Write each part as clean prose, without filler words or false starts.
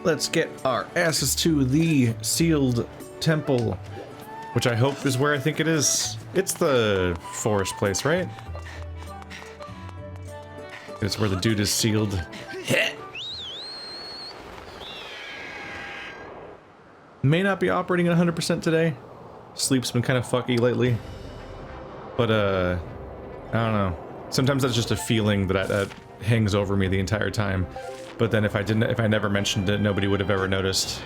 let's get our asses to the sealed temple, which I hope is where I think it is. It's the forest place, right? It's where the dude is sealed. May not be operating at 100% today. Sleep's been kind of fucky lately. But, I don't know. Sometimes that's just a feeling that hangs over me the entire time. But then if I never mentioned it, nobody would have ever noticed.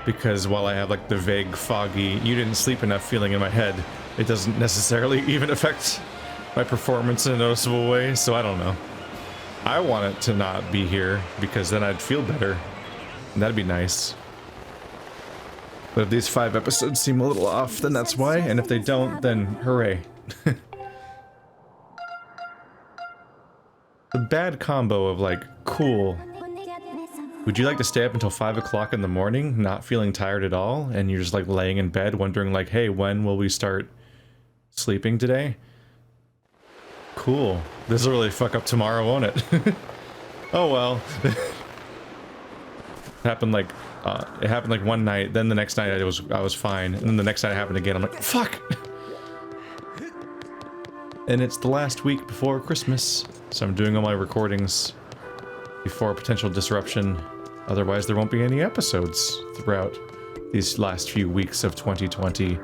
Because while I have like the vague, foggy, you didn't sleep enough feeling in my head, it doesn't necessarily even affect my performance in a noticeable way, so I don't know. I want it to not be here, because then I'd feel better. And that'd be nice. But if these 5 episodes seem a little off, then that's why, and if they don't, then hooray. The bad combo of like, cool. Would you like to stay up until 5 o'clock in the morning, not feeling tired at all, and you're just like laying in bed wondering like, hey, when will we start sleeping today? Cool. This will really fuck up tomorrow, won't it? Oh well. It happened like one night, then the next night I was fine, and then the next night it happened again. I'm like, fuck! And it's the last week before Christmas, so I'm doing all my recordings before potential disruption. Otherwise, there won't be any episodes throughout these last few weeks of 2020.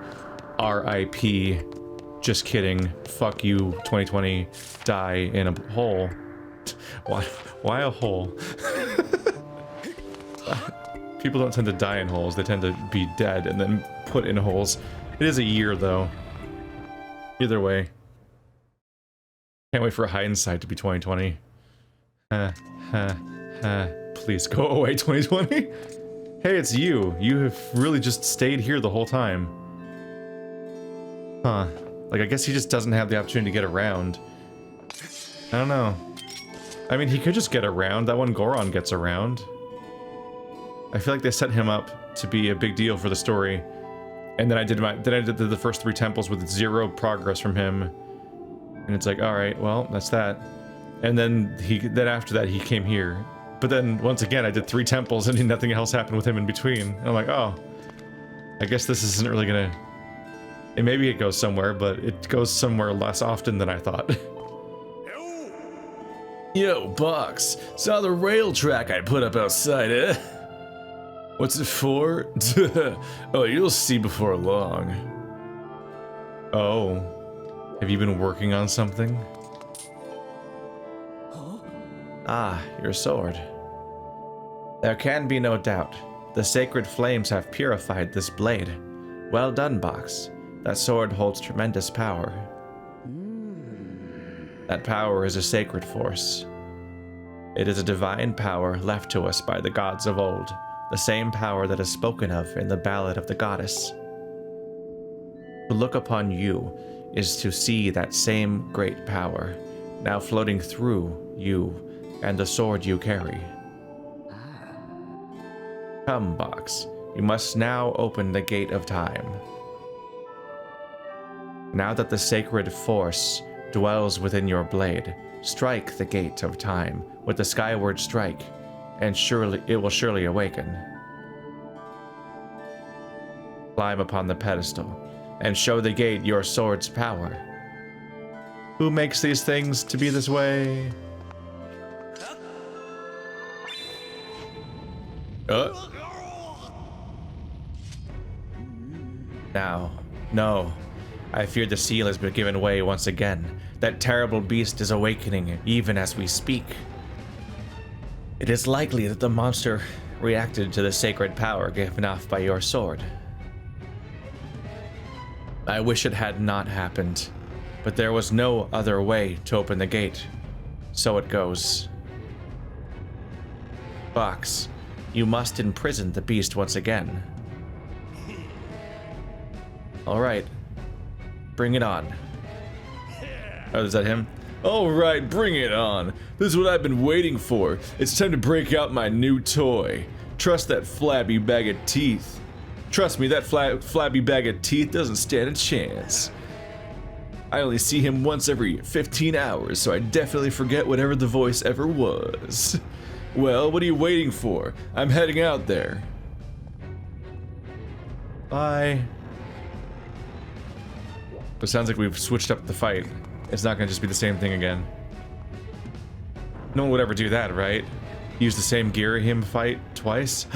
R.I.P. Just kidding. Fuck you, 2020. Die in a hole. Why a hole? People don't tend to die in holes. They tend to be dead and then put in holes. It is a year, though. Either way. Can't wait for hindsight to be 2020. Please go away, 2020. Hey, it's you. You have really just stayed here the whole time. Huh. Like, I guess he just doesn't have the opportunity to get around. I don't know. I mean, he could just get around. That one Goron gets around. I feel like they set him up to be a big deal for the story. And then I did the first 3 temples with 0 progress from him. And it's like, alright, well, that's that. And then after that he came here. But then once again I did 3 temples and nothing else happened with him in between. And I'm like, oh, I guess this isn't really gonna... And maybe it goes somewhere, but it goes somewhere less often than I thought. Yo, Box, saw the rail track I put up outside, eh? What's it for? Oh, you'll see before long. Oh. Have you been working on something? Ah, your sword. There can be no doubt. The sacred flames have purified this blade. Well done, Box. That sword holds tremendous power. That power is a sacred force. It is a divine power left to us by the gods of old, the same power that is spoken of in the Ballad of the Goddess. To look upon you is to see that same great power, now floating through you and the sword you carry. Come, Box, you must now open the gate of time. Now that the sacred force dwells within your blade, strike the gate of time with the skyward strike, and it will surely awaken. Climb upon the pedestal, and show the gate your sword's power. Who makes these things to be this way? Now, no. I fear the seal has been given way once again. That terrible beast is awakening even as we speak. It is likely that the monster reacted to the sacred power given off by your sword. I wish it had not happened, but there was no other way to open the gate. So it goes. Box, you must imprison the beast once again. Alright. Bring it on. Oh, is that him? Alright, bring it on. This is what I've been waiting for. It's time to break out my new toy. Trust that flabby bag of teeth. Trust me, that flabby bag of teeth doesn't stand a chance. I only see him once every 15 hours, so I definitely forget whatever the voice ever was. Well, what are you waiting for? I'm heading out there. Bye. It sounds like we've switched up the fight. It's not gonna just be the same thing again. No one would ever do that, right? Use the same Ghirahim fight twice?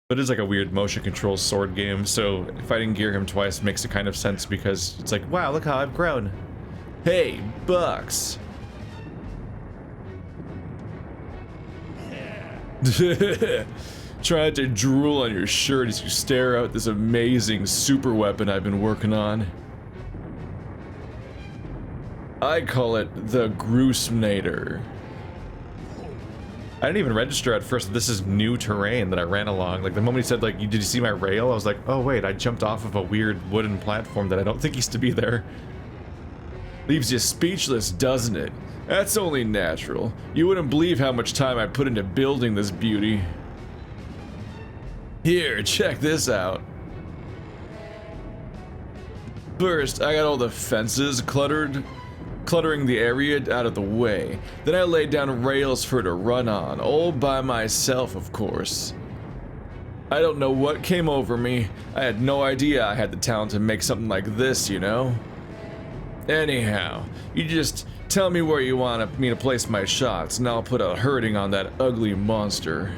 But it's like a weird motion control sword game, so fighting Ghirahim twice makes a kind of sense because it's like, wow, look how I've grown. Hey, Bucks! Trying to drool on your shirt as you stare out this amazing super weapon I've been working on. I call it the Groose-nator. I didn't even register at first that this is new terrain that I ran along. Like the moment he said like, did you see my rail? I was like, oh wait, I jumped off of a weird wooden platform that I don't think used to be there. Leaves you speechless, doesn't it? That's only natural. You wouldn't believe how much time I put into building this beauty. Here, check this out. First, I got all the fences cluttering the area out of the way. Then I laid down rails for her to run on, all by myself, of course. I don't know what came over me. I had no idea I had the talent to make something like this, you know? Anyhow, you just tell me where you want me to place my shots, and I'll put a hurting on that ugly monster.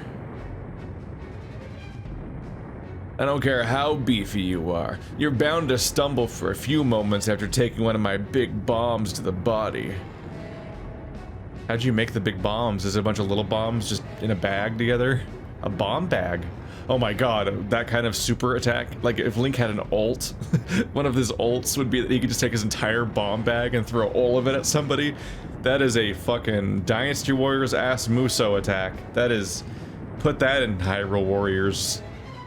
I don't care how beefy you are, you're bound to stumble for a few moments after taking one of my big bombs to the body. How'd you make the big bombs? Is it a bunch of little bombs just in a bag together? A bomb bag? Oh my god, that kind of super attack? Like if Link had an ult, one of his ults would be that he could just take his entire bomb bag and throw all of it at somebody. That is a fucking Dynasty Warriors ass Muso attack. That is, put that in Hyrule Warriors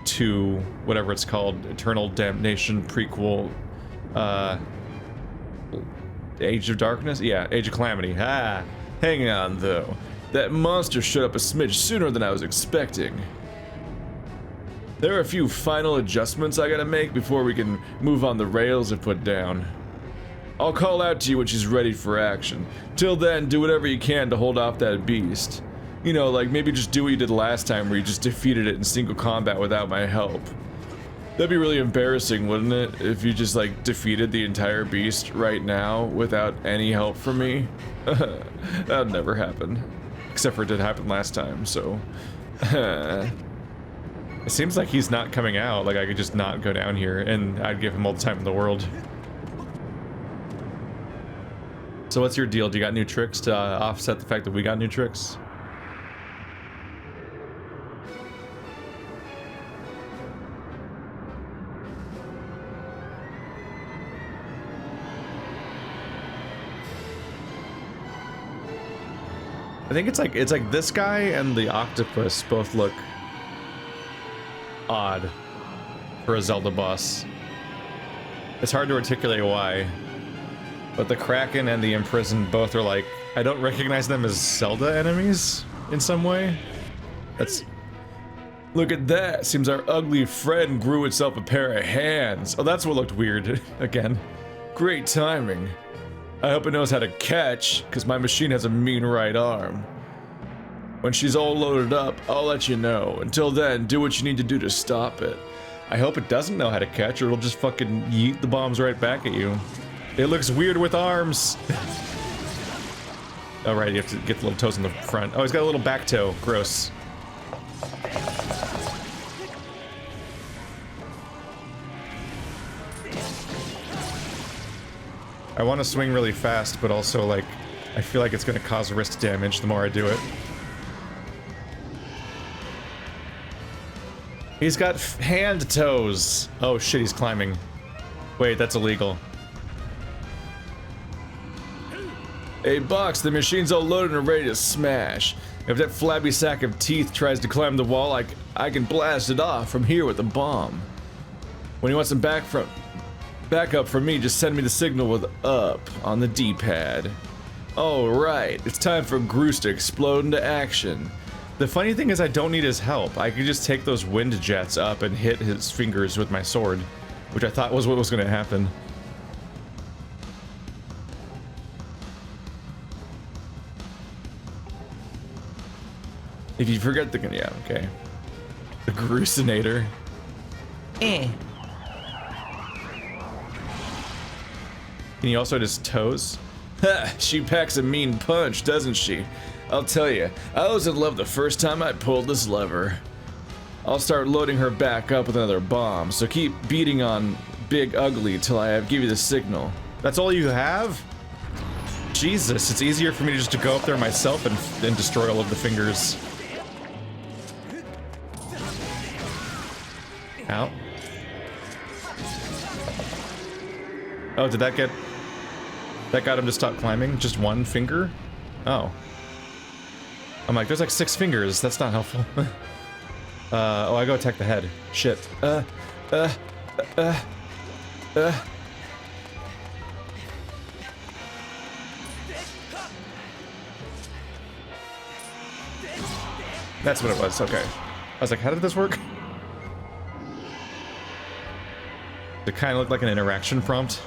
2, whatever it's called, Eternal Damnation prequel, Age of Darkness? Yeah, Age of Calamity. Ah, hang on though. That monster showed up a smidge sooner than I was expecting. There are a few final adjustments I gotta make before we can move on the rails and put down. I'll call out to you when she's ready for action. Till then, do whatever you can to hold off that beast. You know, like maybe just do what you did last time where you just defeated it in single combat without my help. That'd be really embarrassing, wouldn't it? If you just like defeated the entire beast right now without any help from me? That'd never happen. Except for it did happen last time, so... It seems like he's not coming out, like I could just not go down here and I'd give him all the time in the world. So what's your deal? Do you got new tricks to offset the fact that we got new tricks? I think it's like this guy and the octopus both look odd for a Zelda boss. It's hard to articulate why, but the Kraken and the Imprisoned both are like, I don't recognize them as Zelda enemies in some way. That's... Look at that! Seems our ugly friend grew itself a pair of hands. Oh, that's what looked weird again. Great timing. I hope it knows how to catch, because my machine has a mean right arm. When she's all loaded up, I'll let you know. Until then, do what you need to do to stop it. I hope it doesn't know how to catch, or it'll just fucking yeet the bombs right back at you. It looks weird with arms. Oh right, you have to get the little toes in the front. Oh, he's got a little back toe. Gross. I want to swing really fast, but also, like, I feel like it's going to cause wrist damage the more I do it. He's got hand toes! Oh shit, he's climbing. Wait, that's illegal. Hey, Box, the machine's all loaded and ready to smash. If that flabby sack of teeth tries to climb the wall, I can blast it off from here with a bomb. When you want some backup from me, just send me the signal with up on the D-pad. Oh right, it's time for Groose to explode into action. The funny thing is I don't need his help. I could just take those wind jets up and hit his fingers with my sword, which I thought was what was going to happen. If you forget the... Yeah, okay. The Groosinator. Can you also just toes? Ha! She packs a mean punch, doesn't she? I'll tell you, I was in love the first time I pulled this lever. I'll start loading her back up with another bomb, so keep beating on Big Ugly till I give you the signal. That's all you have? Jesus, it's easier for me just to go up there myself and destroy all of the fingers. Ow. Oh, did that get... That got him to stop climbing? Just one finger? Oh. I'm like, there's like 6 fingers. That's not helpful. Oh, I go attack the head. Shit. That's what it was, okay. I was like, how did this work? It kind of looked like an interaction prompt.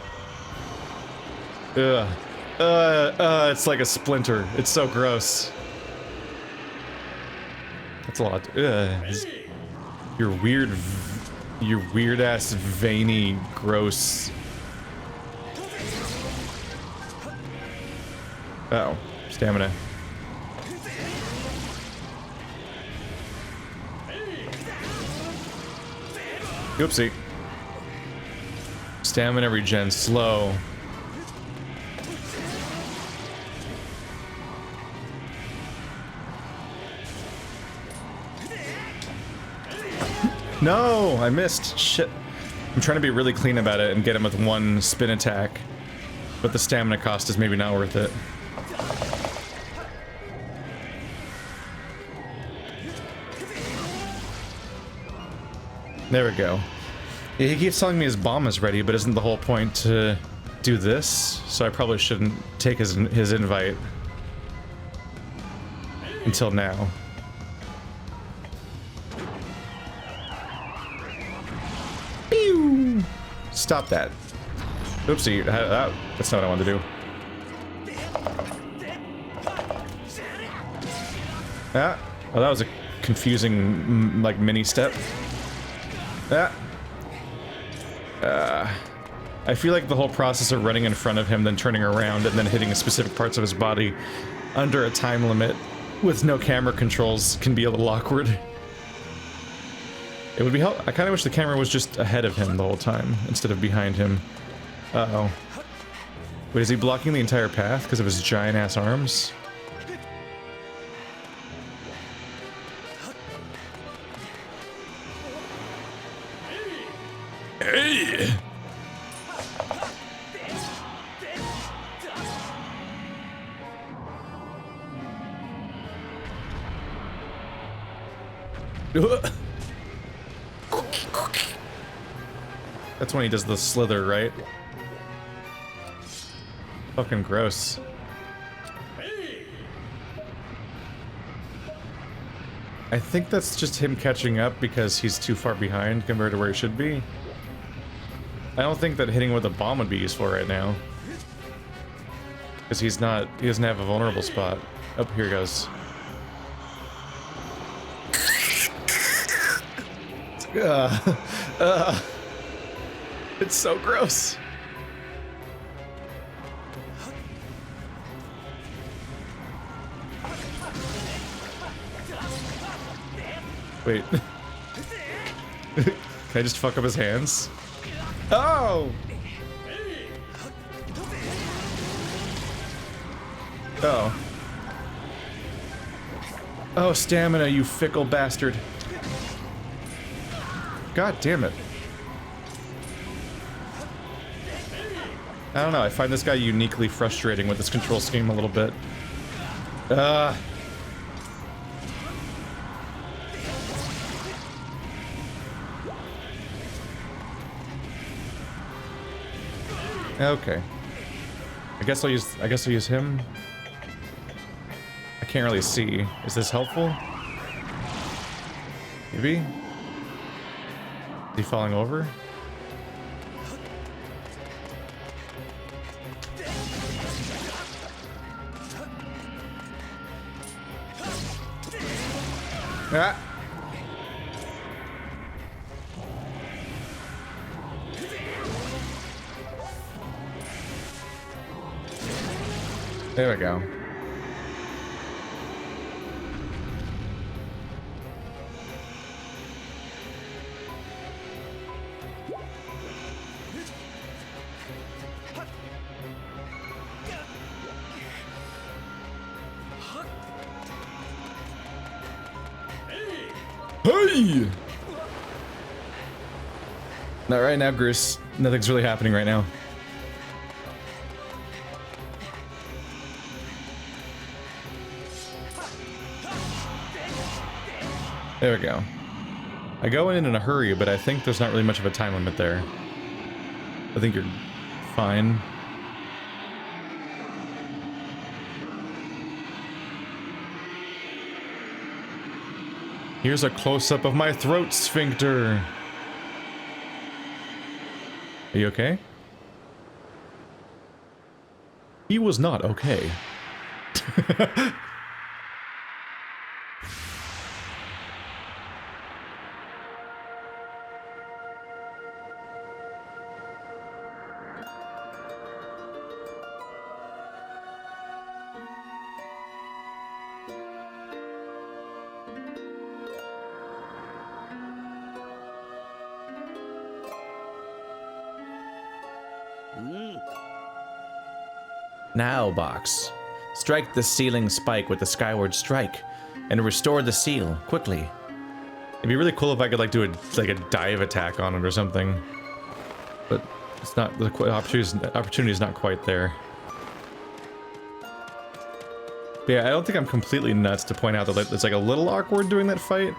It's like a splinter. It's so gross. That's a lot. Your weird ass veiny gross. Uh-oh, stamina. Oopsie. Stamina regen slow. No, I missed. Shit. I'm trying to be really clean about it and get him with one spin attack, but the stamina cost is maybe not worth it. There we go. Yeah, he keeps telling me his bomb is ready, but isn't the whole point to do this? So I probably shouldn't take his invite until now. Pew! Stop that. Oopsie, that's not what I wanted to do. Ah, well, that was a confusing, like, mini step. Ah. I feel like the whole process of running in front of him, then turning around, and then hitting specific parts of his body under a time limit with no camera controls can be a little awkward. It would be I kind of wish the camera was just ahead of him the whole time, instead of behind him. Uh-oh. Wait, is he blocking the entire path because of his giant-ass arms? Hey! That's when he does the slither, right? Fucking gross. I think that's just him catching up because he's too far behind compared to where he should be. I don't think that hitting with a bomb would be useful right now. Because he doesn't have a vulnerable spot. Oh, here he goes. It's so gross. Wait. Can I just fuck up his hands? Oh! Oh. Oh, stamina, you fickle bastard. God damn it. I don't know, I find this guy uniquely frustrating with this control scheme a little bit. Okay. I guess I'll use him. I can't really see. Is this helpful? Maybe? Is he falling over? Ah. There we go. Hey! Not right now, Groose. Nothing's really happening right now. There we go. I go in a hurry, but I think there's not really much of a time limit there. I think you're fine. Here's a close-up of my throat sphincter. Are you okay? He was not okay. Now, Box. Strike the ceiling spike with the Skyward Strike, and restore the seal, quickly. It'd be really cool if I could, like, do a dive attack on it or something. But it's not, the opportunity is not quite there. But yeah, I don't think I'm completely nuts to point out that it's, like, a little awkward doing that fight.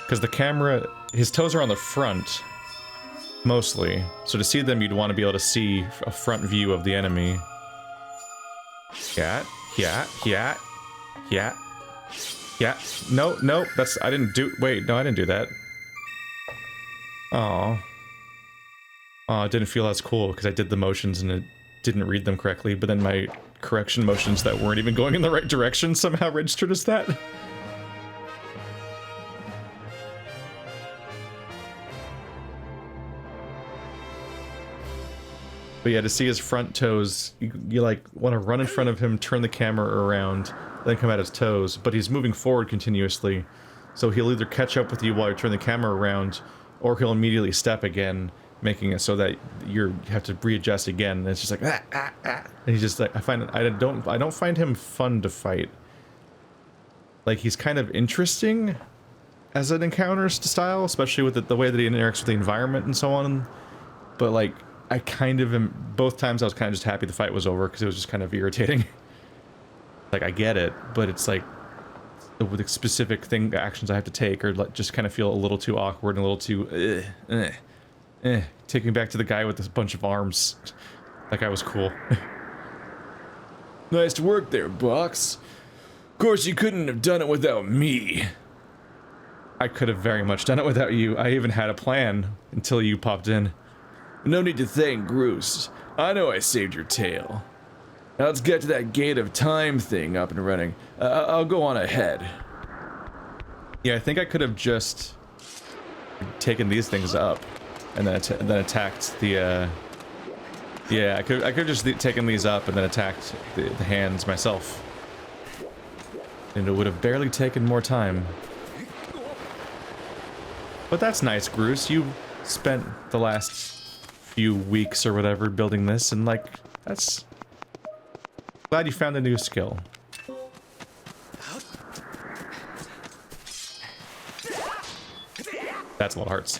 Because the camera, his toes are on the front. Mostly. So to see them, you'd want to be able to see a front view of the enemy. Yeah. No, that's, I didn't do, wait, no, I didn't do that. Oh, it didn't feel as cool because I did the motions and it didn't read them correctly, but then my correction motions that weren't even going in the right direction somehow registered as that. But yeah, to see his front toes, you like want to run in front of him, turn the camera around, then come at his toes, but he's moving forward continuously. So he'll either catch up with you while you turn the camera around, or he'll immediately step again, making it so that you have to readjust again. And it's just like and he's just like, I don't find him fun to fight. Like, he's kind of interesting as an encounter style, especially with the way that he interacts with the environment and so on. But like, I kind of am, both times I was kind of just happy the fight was over because it was just kind of irritating. Like, I get it, but it's like the specific actions I have to take or like just kind of feel a little too awkward and a little too taking me back to the guy with this bunch of arms. That guy was cool. Nice work there, Box. Of course you couldn't have done it without me. I could have very much done it without you. I even had a plan until you popped in. No need to thank Groose. I know I saved your tail. Now let's get to that gate of time thing up and running. I'll go on ahead. Yeah, I think I could have just taken these things up and then attacked the. Yeah, I could have just taken these up and then attacked the hands myself, and it would have barely taken more time. But that's nice, Groose. You spent the last few weeks or whatever building this, and like, that's glad you found a new skill. That's a lot of hearts.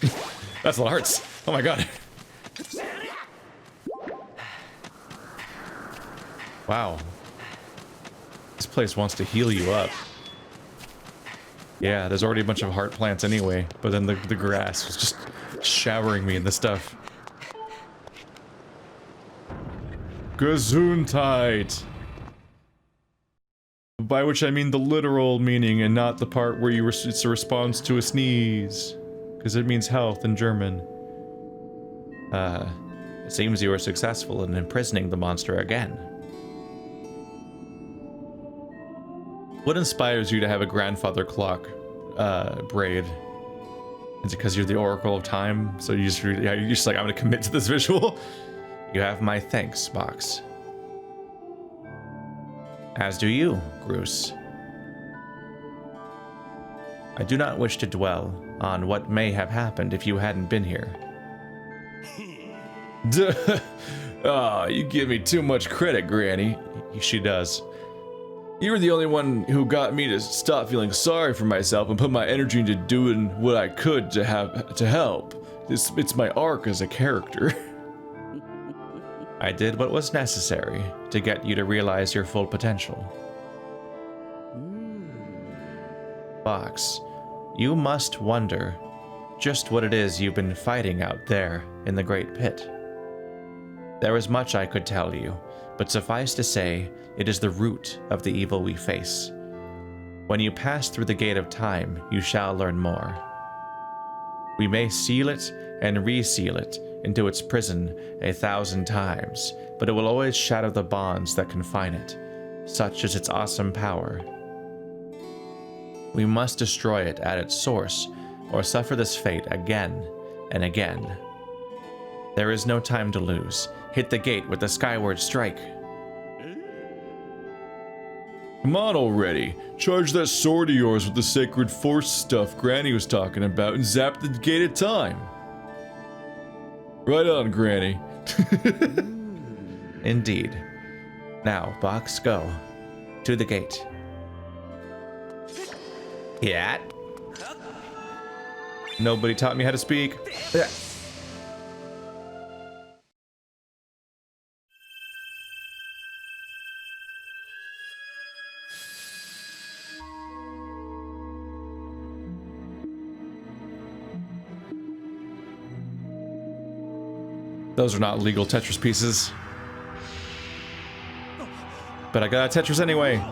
That's a lot of hearts. Oh my god. Wow. This place wants to heal you up. Yeah, there's already a bunch of heart plants anyway, but then the grass was just showering me in the stuff. Gesundheit. By which I mean the literal meaning and not the part where it's a response to a sneeze. Because it means health in German. It seems you were successful in imprisoning the monster again. What inspires you to have a grandfather clock braid? Is it because you're the Oracle of Time? So you're just like, I'm gonna commit to this visual? You have my thanks, Box. As do you, Groose. I do not wish to dwell on what may have happened if you hadn't been here. Oh, you give me too much credit, Granny. She does. You were the only one who got me to stop feeling sorry for myself and put my energy into doing what I could to help. It's my arc as a character. I did what was necessary to get you to realize your full potential. Box, you must wonder just what it is you've been fighting out there in the Great Pit. There is much I could tell you, but suffice to say, it is the root of the evil we face. When you pass through the gate of time, you shall learn more. We may seal it and reseal it into its prison 1,000 times, but it will always shadow the bonds that confine it. Such is its awesome power. We must destroy it at its source, or suffer this fate again and again. There is no time to lose. Hit the gate with the Skyward Strike. Come on already. Charge that sword of yours with the sacred force stuff Granny was talking about and zap the gate of time. Right on, Granny. Indeed. Now, Box, go. To the gate. Yeah. Nobody taught me how to speak. Yeah. Those are not legal Tetris pieces. But I got a Tetris anyway.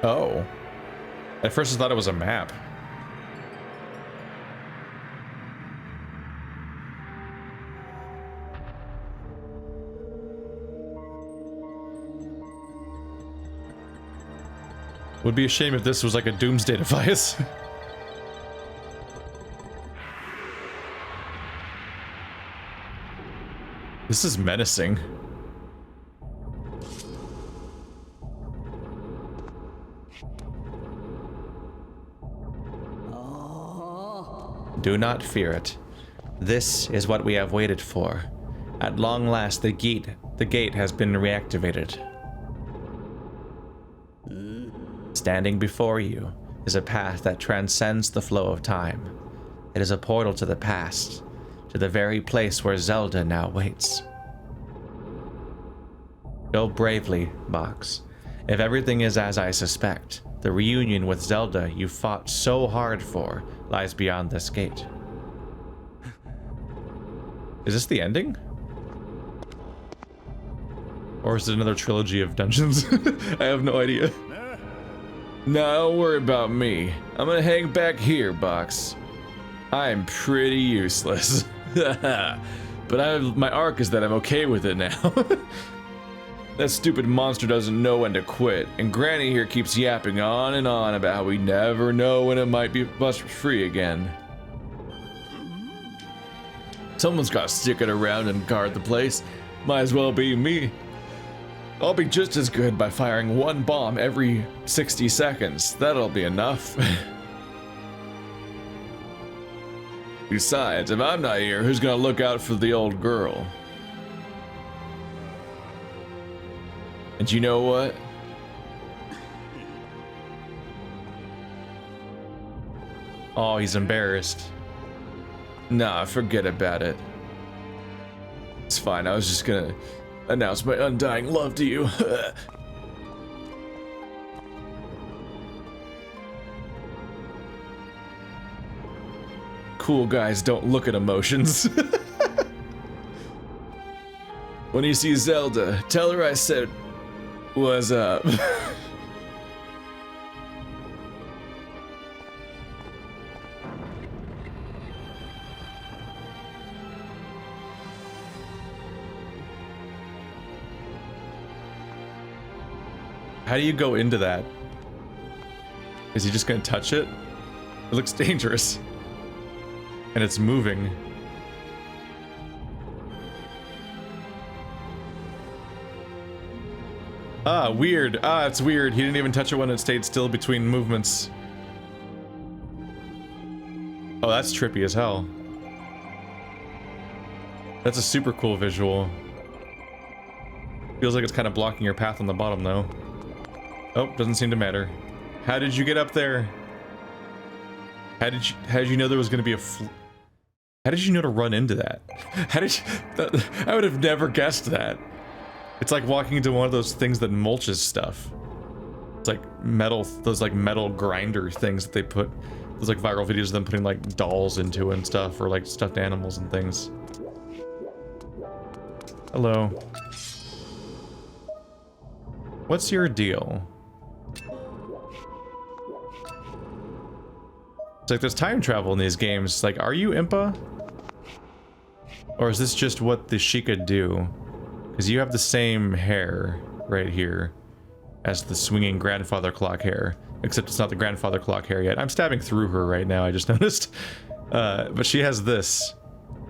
Oh. At first I thought it was a map. Would be a shame if this was like a doomsday device. This is menacing. Do not fear it. This is what we have waited for. At long last, the gate has been reactivated. Standing before you is a path that transcends the flow of time. It is a portal to the past, to the very place where Zelda now waits. Go bravely, Box. If everything is as I suspect, the reunion with Zelda you fought so hard for lies beyond this gate. Is this the ending? Or is it another trilogy of dungeons? I have no idea. No, don't worry about me. I'm gonna hang back here, Box. I'm pretty useless. But my arc is that I'm okay with it now. That stupid monster doesn't know when to quit, and Granny here keeps yapping on and on about how we never know when it might be bust free again. Someone's gotta stick it around and guard the place. Might as well be me. I'll be just as good by firing one bomb every 60 seconds. That'll be enough. Besides, if I'm not here, who's gonna look out for the old girl? And you know what? Oh, he's embarrassed. Nah, forget about it. It's fine, I was just gonna announce my undying love to you. Cool guys don't look at emotions. When you see Zelda, tell her I said, "What's up?" How do you go into that? Is he just gonna touch it? It looks dangerous. And it's moving. Ah, weird. Ah, it's weird. He didn't even touch it when it stayed still between movements. Oh, that's trippy as hell. That's a super cool visual. Feels like it's kind of blocking your path on the bottom, though. Oh, doesn't seem to matter. How did you get up there? How did you know there was going to be a how did you know to run into that? How did you... I would have never guessed that. It's like walking into one of those things that mulches stuff. It's like metal, those like metal grinder things that they put, those like viral videos of them putting like dolls into and stuff, or like stuffed animals and things. Hello. What's your deal? It's like there's time travel in these games. Like, are you Impa? Or is this just what the Sheikah do? Because you have the same hair right here as the swinging grandfather clock hair. Except it's not the grandfather clock hair yet. I'm stabbing through her right now, I just noticed. But she has this.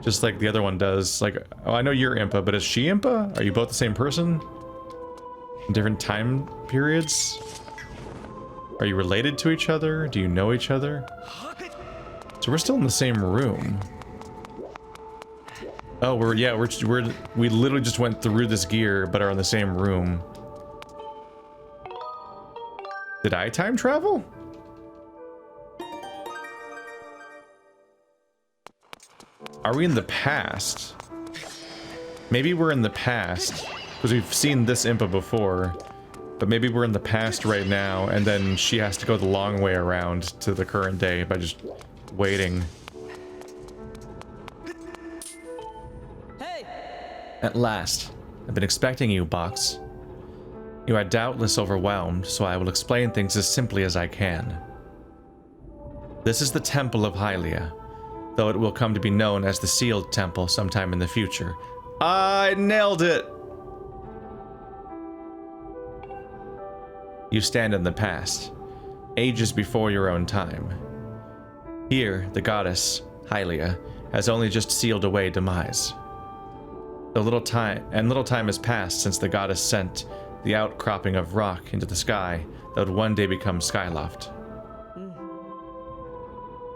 Just like the other one does. Like, oh, I know you're Impa, but is she Impa? Are you both the same person? In different time periods? Are you related to each other? Do you know each other? So we're still in the same room. Oh, we literally just went through this gear, but are in the same room. Did I time travel? Are we in the past? Maybe we're in the past, because we've seen this Impa before. But maybe we're in the past right now, and then she has to go the long way around to the current day by just waiting. Hey! At last. I've been expecting you, Box. You are doubtless overwhelmed, so I will explain things as simply as I can. This is the Temple of Hylia, though it will come to be known as the Sealed Temple sometime in the future. I nailed it! You stand in the past, ages before your own time. Here, the goddess, Hylia, has only just sealed away Demise. Little time has passed since the goddess sent the outcropping of rock into the sky that would one day become Skyloft.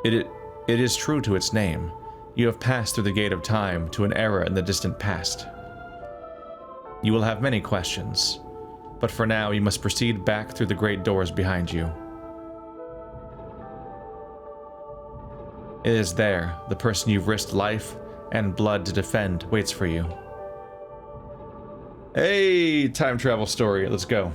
It is true to its name. You have passed through the gate of time to an era in the distant past. You will have many questions, but for now you must proceed back through the great doors behind you. It is there, the person you've risked life and blood to defend waits for you. Hey, time travel story, let's go.